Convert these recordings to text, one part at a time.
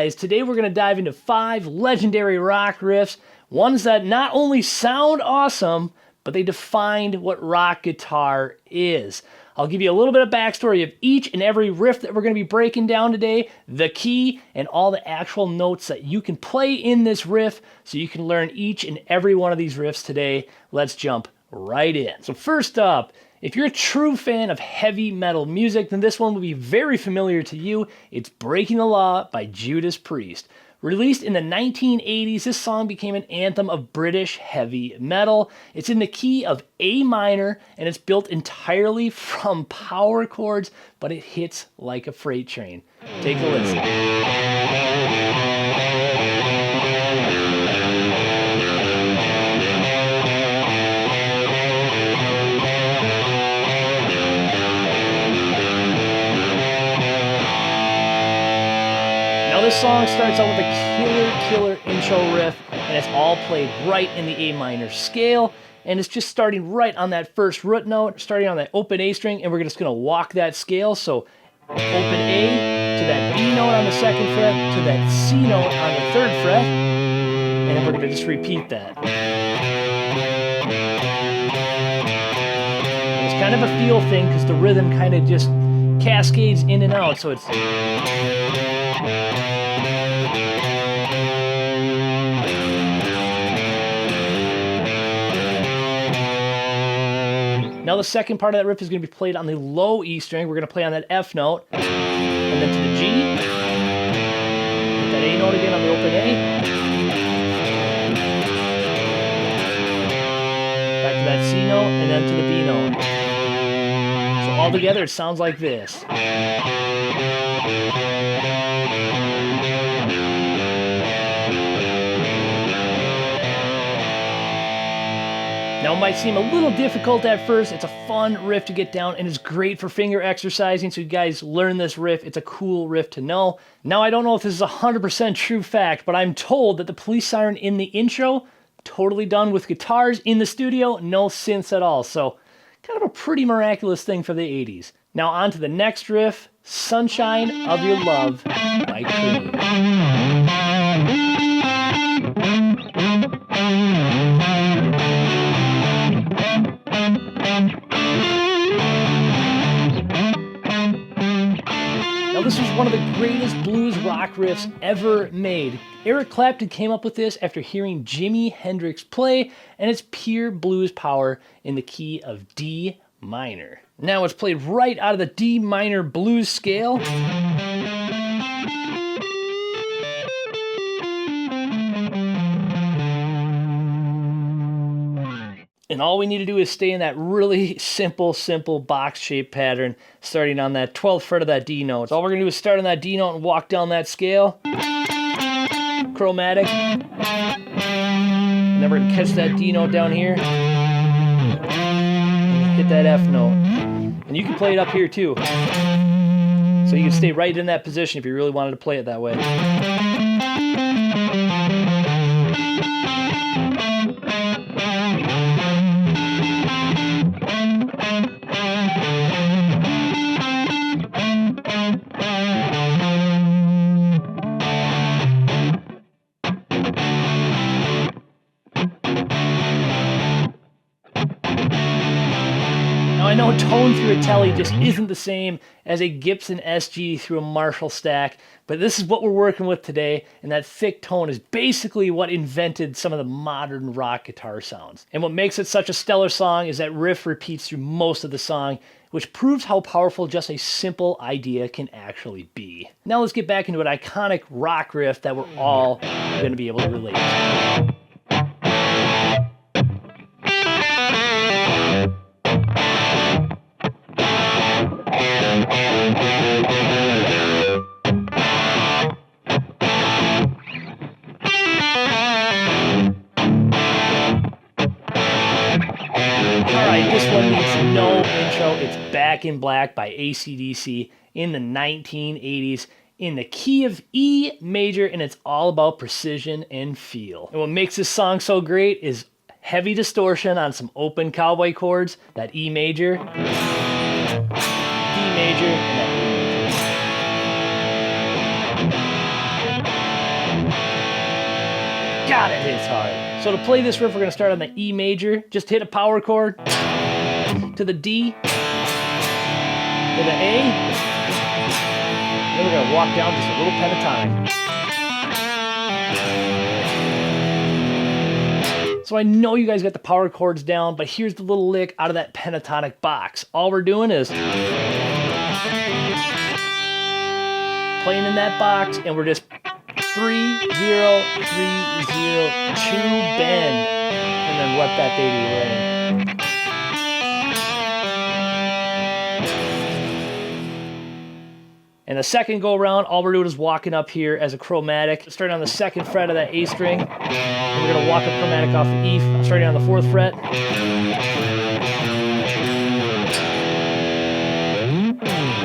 guys. Today we're going to dive into 5 legendary rock riffs, ones that not only sound awesome, but they defined what rock guitar is. I'll give you a little bit of backstory of each and every riff that we're going to be breaking down today, the key, and all the actual notes that you can play in this riff so you can learn each and every one of these riffs today. Let's jump right in. So first up, if you're a true fan of heavy metal music, then this one will be very familiar to you. It's Breaking the Law by Judas Priest. Released in the 1980s, this song became an anthem of British heavy metal. It's in the key of A minor, and it's built entirely from power chords, but it hits like a freight train. Take a listen. This song starts out with a killer intro riff, and it's all played right in the A minor scale, and it's just starting right on that first root note, starting on that open A string, and we're just going to walk that scale. So open A to that B note on the 2nd fret, to that C note on the 3rd fret, and then we're going to just repeat that. And it's kind of a feel thing because the rhythm kind of just cascades in and out, so it's... Now the second part of that riff is going to be played on the low E string. We're going to play on that F note, and then to the G, hit that A note again on the open A, back to that C note, and then to the B note. So all together it sounds like this. Now it might seem a little difficult at first. It's a fun riff to get down and it's great for finger exercising, so you guys learn this riff. It's a cool riff to know. Now I don't know if this is a 100% true fact, but I'm told that the police siren in the intro, totally done with guitars in the studio, no synths at all. So kind of a pretty miraculous thing for the 80s. Now on to the next riff, Sunshine of Your Love by Cream. Now this was one of the greatest blues rock riffs ever made. Eric Clapton came up with this after hearing Jimi Hendrix play, and it's pure blues power in the key of D minor. Now it's played right out of the D minor blues scale. And all we need to do is stay in that really simple box-shaped pattern, starting on that 12th fret of that D note. So all we're going to do is start on that D note and walk down that scale. Chromatic. And then we're going to catch that D note down here. And hit that F note. And you can play it up here too. So you can stay right in that position if you really wanted to play it that way. I know tone through a tele just isn't the same as a Gibson SG through a Marshall stack, but this is what we're working with today, and that thick tone is basically what invented some of the modern rock guitar sounds. And what makes it such a stellar song is that riff repeats through most of the song, which proves how powerful just a simple idea can actually be. Now let's get back into an iconic rock riff that we're all going to be able to relate to. Alright, this one needs no intro. It's Back in Black by AC/DC in the 1980s in the key of E major, and it's all about precision and feel. And what makes this song so great is heavy distortion on some open cowboy chords, that E major, D major, and that E major. God, it hits hard. So to play this riff, we're going to start on the E major. Just hit a power chord to the D, to the A. Then we're going to walk down just a little pentatonic. So I know you guys got the power chords down, but here's the little lick out of that pentatonic box. All we're doing is playing in that box, and we're just 3, 0, 3, 0, 2 bend, and then let that baby ring. And the second go around, all we're doing is walking up here as a chromatic. Starting on the 2nd fret of that A string. And we're going to walk a chromatic off the E, starting on the 4th fret.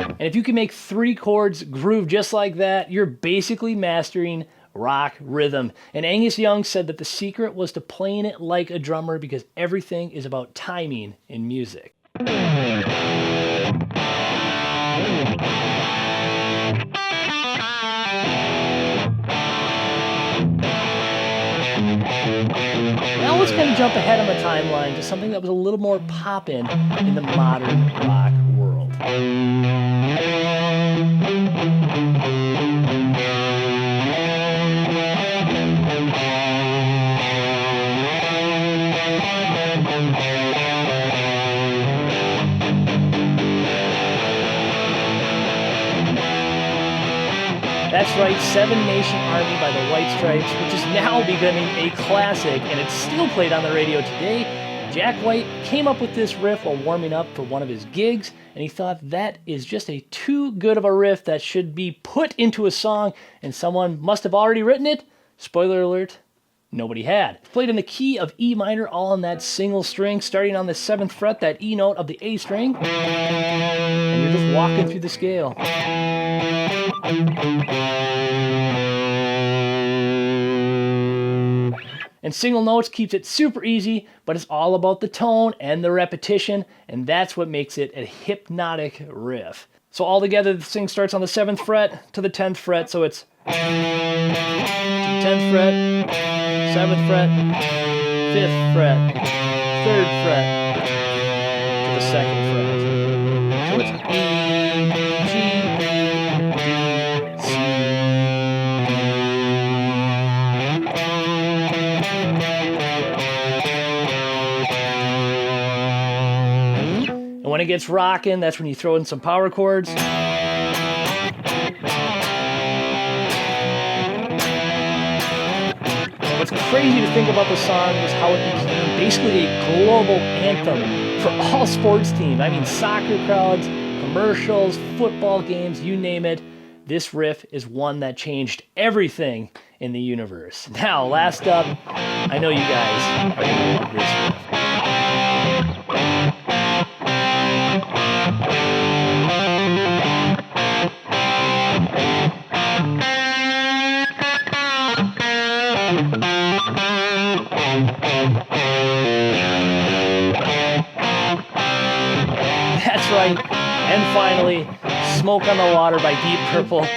And if you can make 3 chords groove just like that, you're basically mastering rock rhythm. And Angus Young said that the secret was to playing it like a drummer because everything is about timing in music. Now let's kind of jump ahead on the timeline to something that was a little more poppin' in the modern rock world. That's right, Seven Nation Army by the White Stripes, which is now becoming a classic, and it's still played on the radio today. Jack White came up with this riff while warming up for one of his gigs, and he thought that is just a too good of a riff that should be put into a song, and someone must have already written it. Spoiler alert, nobody had. It's played in the key of E minor, all on that single string, starting on the 7th fret, that E note of the A string, and you're just walking through the scale. And single notes keeps it super easy, but it's all about the tone and the repetition, and that's what makes it a hypnotic riff. So all together, the thing starts on the 7th fret to the 10th fret, so it's to the 10th fret, 7th fret, 5th fret, 3rd fret, to the 2nd fret. So it's E, G, D, C. And when it gets rocking, that's when you throw in some power chords. And what's crazy to think about the song is how it became basically a global anthem for all sports teams. I mean, soccer crowds, commercials, football games, you name it. This riff is one that changed everything in the universe. Now, last up, I know you guys are going to love this riff. That's right. And finally, Smoke on the Water by Deep Purple.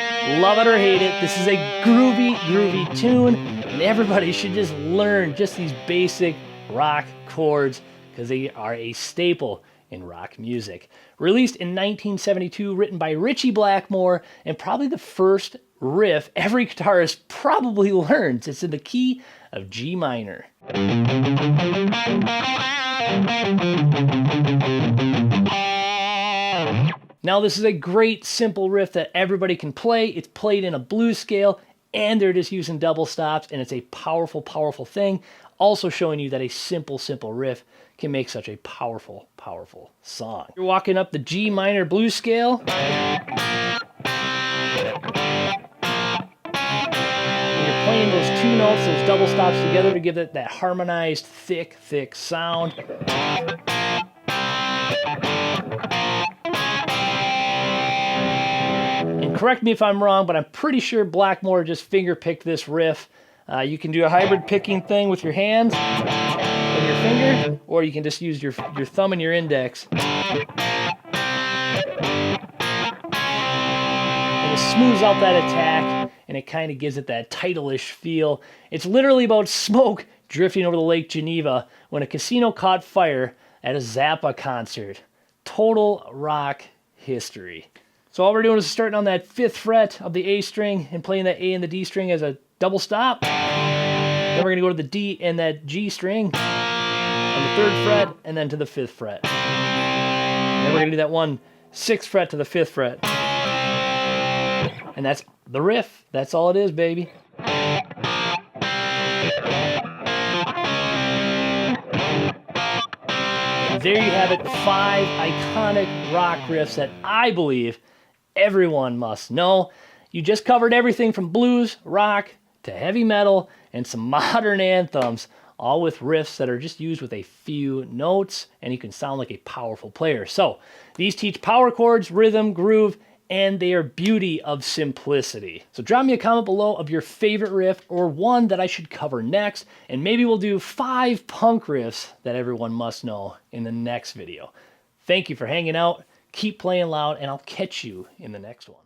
Love it or hate it, this is a groovy, groovy tune, and everybody should just learn just these basic rock chords because they are a staple in rock music. Released in 1972, written by Ritchie Blackmore, and probably the first riff every guitarist probably learns. It's in the key of G minor. Now this is a great simple riff that everybody can play. It's played in a blues scale and they're just using double stops, and it's a powerful, powerful thing. Also showing you that a simple, simple riff can make such a powerful, powerful song. You're walking up the G minor blues scale. And you're playing those two notes, those double stops together to give it that harmonized, thick, thick sound. And correct me if I'm wrong, but I'm pretty sure Blackmore just finger-picked this riff. You can do a hybrid picking thing with your hands and your finger, or you can just use your thumb and your index. And it smooths out that attack, and and it kind of gives it that Tidal-ish feel. It's literally about smoke drifting over the Lake Geneva when a casino caught fire at a Zappa concert. Total rock history. So all we're doing is starting on that 5th fret of the A string and playing that A and the D string as a double stop. Then we're going to go to the D and that G string on the 3rd fret and then to the 5th fret. And then we're going to do that 1/6 fret to the 5th fret. And that's the riff. That's all it is, baby. There you have it, 5 iconic rock riffs that I believe everyone must know. You just covered everything from blues, rock, to heavy metal, and some modern anthems, all with riffs that are just used with a few notes, and you can sound like a powerful player. So, these teach power chords, rhythm, groove, and they are beauty of simplicity. So drop me a comment below of your favorite riff or one that I should cover next, and maybe we'll do 5 punk riffs that everyone must know in the next video. Thank you for hanging out, keep playing loud, and I'll catch you in the next one.